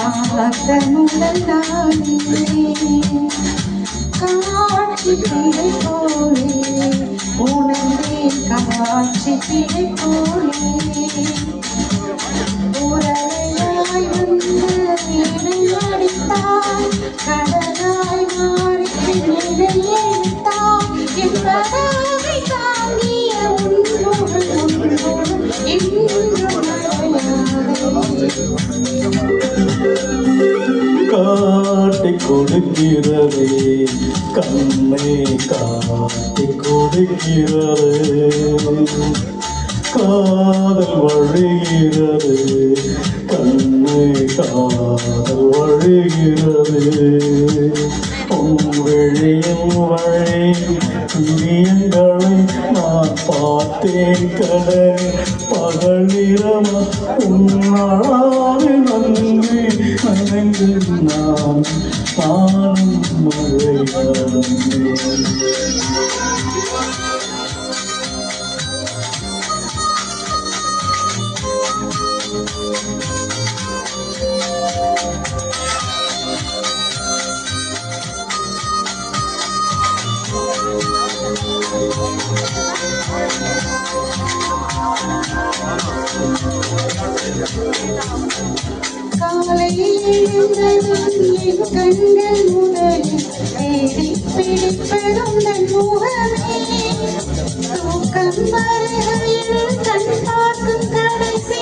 பார்த்த முதல் நாளே காட்சி பிழை போலே உணர்ந்தே காட்சி பிழை போலே உரையாய் வந்து என்னை அடித்தாய் கடலாய் மாறி நிலை எடுத்தாய் என்பதாவை தாங்கிய உன்னோடு காட்டி கொடுக்கிறதே கண்ணே காட்டி கொடுக்கிறது காதல் வழிகிறது கண்ணே காதல் வழிகிறது உங்களின் வழி இனியங்களை நான் பார்த்தேன் கடல் பகலிரம உன்னாலே நன்றி நன்றி நானும் மழையானே காலையில் எழுந்ததும் என் கண்கள் முதலில் தேடி பிடிப்பதும் தன் முகமே தூக்கம் வருகையில் கண் பார்க்கும் கடைசி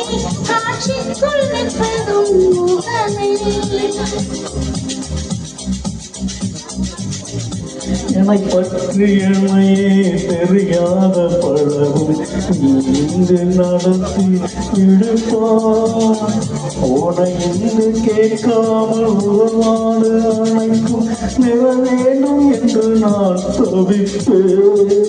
காட்சிக்குள் நிற்பதும் முகமே என்னை பற்றி என்னையே தெரியாத பழகும் இங்கு நடத்தி இழுப்பான் உனை என்று கேட்காமல் உருவாடு அனைக்கும் நிற வேண்டும் என்று நான் தவிப்பேன்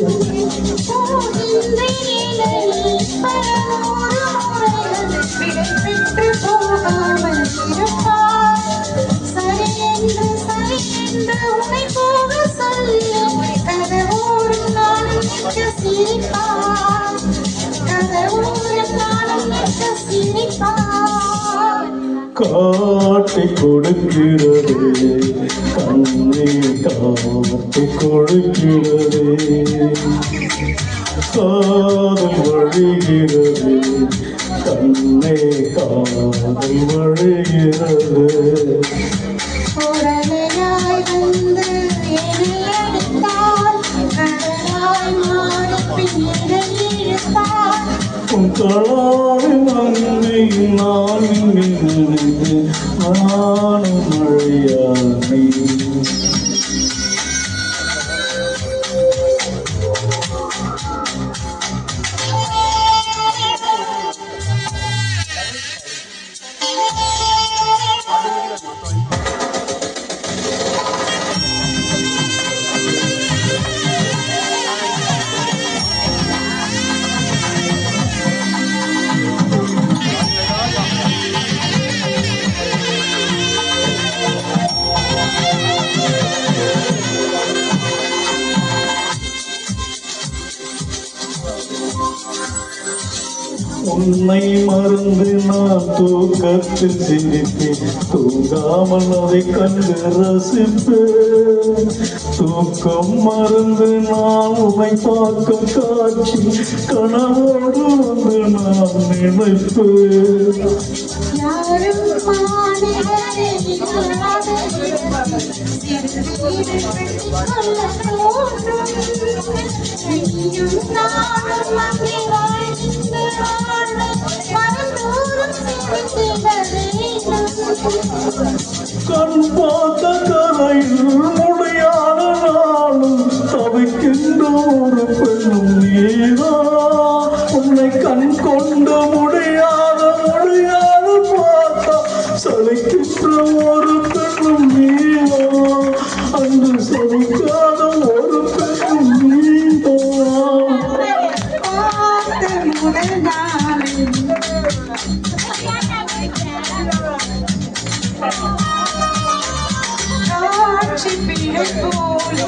காட்டி கொடுக்கிறது கண்ணே காட்டி கொடுக்கிறது காதல் வழிகிறது கண்ணே காதல் வழிகிறது உடலையாய் வந்து என்னை அடித்தால் கடலாய் மாறி பின்னரை இழுத்தால் உன் களாறு நன்றி நான் நினைந்து நானும் மழையானே உன்னை மறந்து நான் தூக்கத்தில் சிரிப்பேன் தூங்காமல் அதை கண்டு ரசிப்பேன் தூக்கம் மறந்து நான் உன்னை பார்க்கும் காட்சி கனவோடு வந்து நான் நினைப்பேன் கண் பார்த்த கரையில் முடியாத நாளும் தவிக்கின்ற ஒரு பெண்ணும் நீரா உன்னை கண் கொண்டு முடியாத பார்த்தா சலிக்கின்ற ஒரு பெண்ணும் நீரா அன்று சலிக்காத ஒரு பெண்ணும் நீரா காட்சி பிழை போலே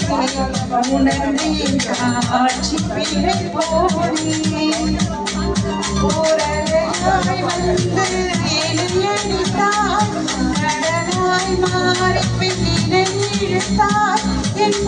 உணர்ந்தே காட்சி பிழை போலே ஓரையாய் வந்து என்னை அடித்தாய் கடலாய் மாறி பின்னினை இழுத்தாய் என்